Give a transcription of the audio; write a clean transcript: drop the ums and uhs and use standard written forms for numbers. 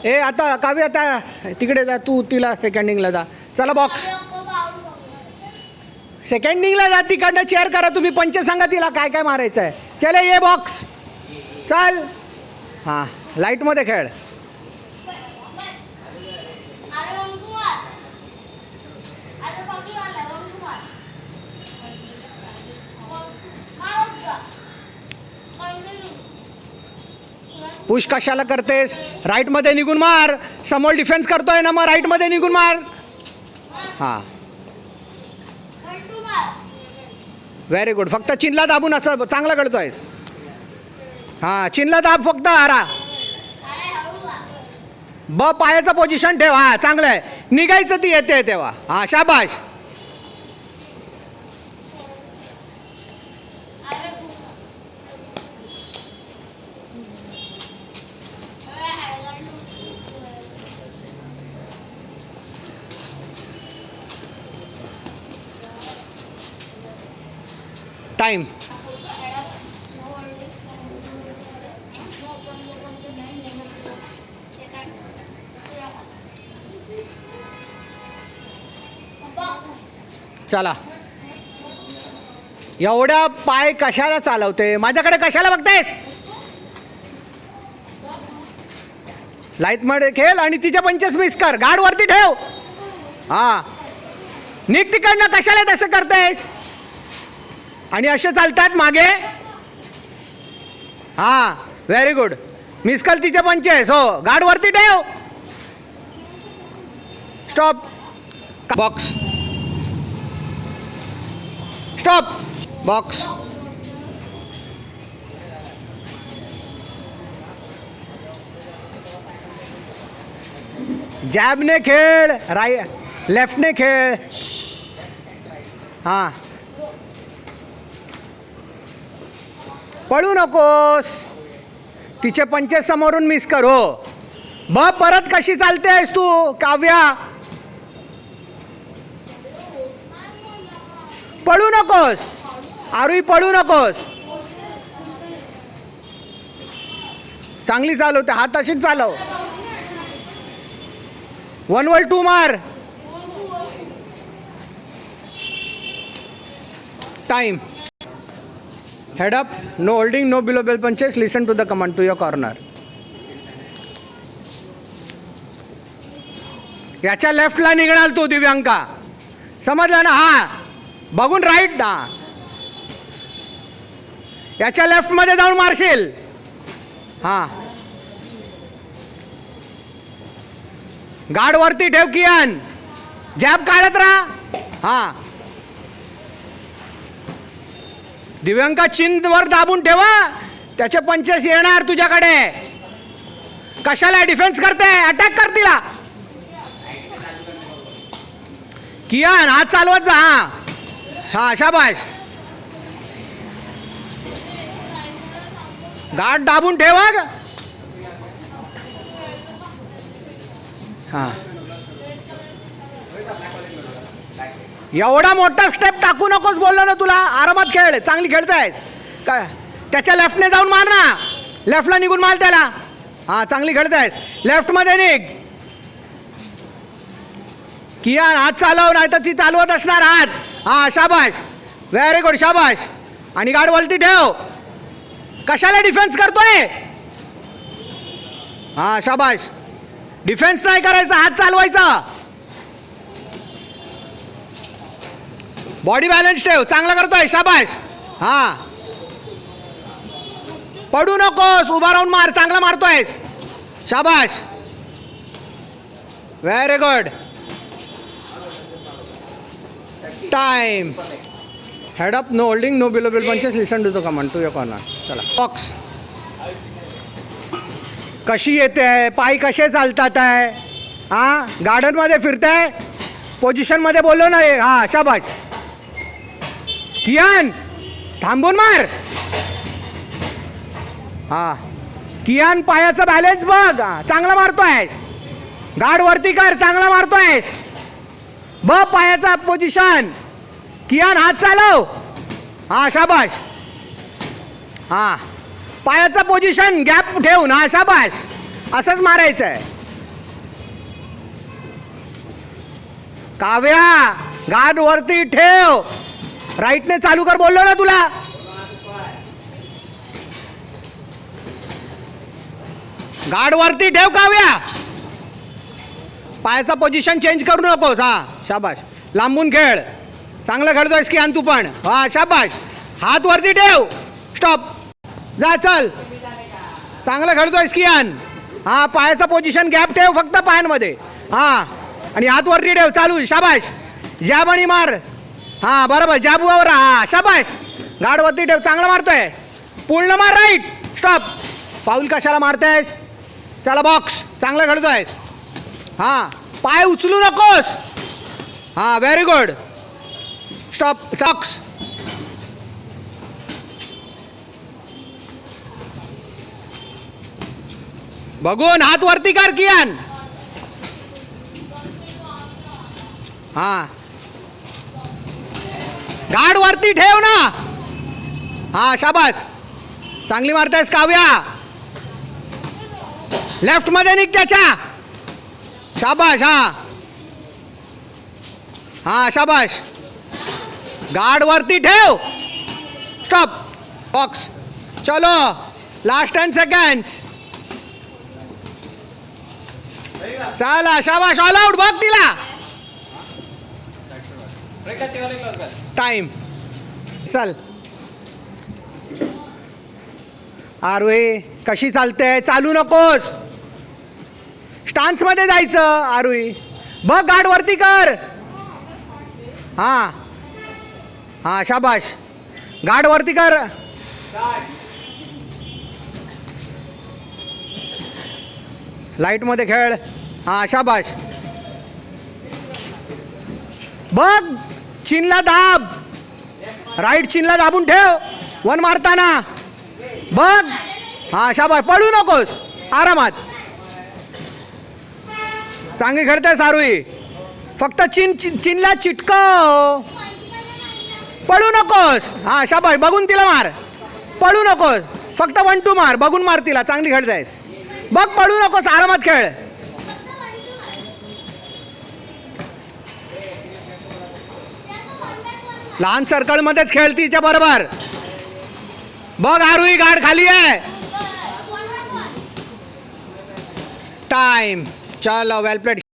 ए आता काव्य आता तिकडे जा, तू तिला सेकंडिंगला जा. चला बॉक्स सेकंडिंगला जा, तिकडनं चेअर करा तुम्ही. पंच सांगा तिला काय काय मारायचं आहे. चले ये बॉक्स चल. हां लाईटमध्ये खेळ. पुश कशाला करतेस. राईटमध्ये निघून मार. समोर डिफेन्स करतोय ना, मग राईटमध्ये निघून मार. हां व्हेरी गुड. फक्त चिनला दाबून असं चांगला कळतोयस. हां चिनला दाब फक्त. हारा ब पायाचं पोझिशन ठेव. हां चांगलं आहे. निघायचं ती येते तेव्हा. हां शाबाश. टाइम. चला. एवढा पाय कशाला चालवते. माझ्याकडे कशाला बघतेस. लाईटमध्ये खेळ आणि तिच्या पंचेस मिस कर. गार्ड वरती ठेव. हा निघ तिकडनं. कशाला तसं करतेस. आणि असे चालतात मागे. हां व्हेरी गुड. मिस कर तिचे पंचेस. हो गार्ड वरती ठेव. स्टॉप. Box stop. बॉक्स. जॅबने खेळ. लेफ्टने खेळ. हां पळू नकोस. तिचे पंचे समोरून मिस कर. हो ब परत कशी चालतेस तू काव्या. पळू नकोस. आरुई पळू नकोस. चांगली चालवते. हात अशीच चालव. 1-2 मार. Time. Head up. No holding. No below belt punches. Listen to the command to your corner. याच्या लेफ्टला निघणार तू दिव्यांका. समजलं ना. हा बघून राईट ना. याच्या लेफ्टमध्ये जाऊन मारशील. हां गार्ड वरती ठेव कियान. जॅब काढत राहा. हां दिव्यांका चिनवर दाबून ठेवा. त्याचे पंचेस येणार तुझ्याकडे. कशाला डिफेन्स करते. अटॅक कर तिला. कियान हात चालवत जा. हां हां शाबाश. गार्ड दाबून ठेवा. हां एवढा मोठा स्टेप टाकू नकोस. बोललो ना तुला. आरामात खेळ. चांगली खेळतायस. काय त्याच्या लेफ्टने जाऊन मार ना. लेफ्टला निघून मार त्याला. हां चांगली खेळतायस. लेफ्टमध्ये निघ. कियान हात चालव. नाही तर ती चालवत असणार हात. हां शाबाश. Very good. शाबाश. आणि गार्ड वरती ठेव. कशाला डिफेन्स करतोय. हां शाबाश. डिफेन्स नाही करायचा. हात चालवायचा. बॉडी बॅलन्स ठेव. चांगला करतोय. शाबाश. हां पडू नकोस. उभा राहून मार. चांगला मारतोयस. शाबाश. Very good. Time. Head up. No holding. No below belt punches. Listen to the command to your corner. चला बॉक्स. कशी येते. पाय कसे चालतात आहे. हां गार्डनमध्ये फिरताय. पोझिशनमध्ये बोललो ना. हां शाबाश. कियान थांबून मार. हां कियान पायाचा बॅलन्स बघ. चांगला मारतोयस. गार्ड वरती कर. चांगला मारतोयस. ब पायाचा पोझिशन. कियान हात चालव. हां शाबाश. हां पायाचा पोझिशन गॅप ठेवून. हां शाबाश. असंच मारायचं आहे. काव्या गाड वरती ठेव. राईटने चालू कर बोललो ना तुला. गाड वरती ठेव काव्या. पायाचा पोझिशन चेंज करू नकोस. हा शाबाश. लांबून खेळ. चांगलं खेळतोयस की आण तू पण. हा शाबाश. हात वरती ठेव. स्टॉप. जा चल. चांगलं खेळतोयस की आण. हा पायाचा पोझिशन गॅप ठेव फक्त पायांमध्ये. हा आणि हात वरती ठेव. चालू. शाबाश. जॅब आणि मार. हा बरोबर. जॅबवर. हा शाबाश. गाड वरती ठेव. चांगलं मारतोय. पूर्ण मार. राईट. स्टॉप. फाऊल कशाला मारतायस. चला बॉक्स. चांगलं खेळतोयस. हा पाय उचलू नकोस. हा व्हेरी गुड. स्टॉप. बॉक्स. बघून हात वरती कर कियान. हा गाड वरती ठेव ना. हा शाबास. चांगली मारतायस काव्या. लेफ्ट मध्ये निघ त्याच्या. शाबाश. हा हा शाबाश. गाड वरती ठेव. स्टॉप. बॉक्स. चलो लास्ट 10 सेकंड्स. चला शाबाश. All out. बघ तिला. टाइम. चल. आरोही कशी चालते. चालू नकोस. स्टान्स मध्ये जायचं. आरोही बघ. गाड वरती कर. हा हा शाबाश. गाड वरती कर. लाईट मध्ये खेळ. हा शाबाश. बघ चिनला दाब. राईट चिनला दाबून ठेव. वन मारताना बघ. हा शाबाश. पळू नकोस. आरामात. चांगली खेळते सारुई. फक्त चिनला चिटकव. पळू नकोस. हा शाबाश. बघून तिला मार. पळू नकोस. फक्त 1-2 मार. बघून मार तिला. चांगली खेळतेस. बघ. पळू नकोस. आरामात खेळ. लहान सर्कल मध्येच खेळ तिच्या बरोबर. बघ आरुई गाड खाली आहे. टाइम. चलो वेल प्लेड.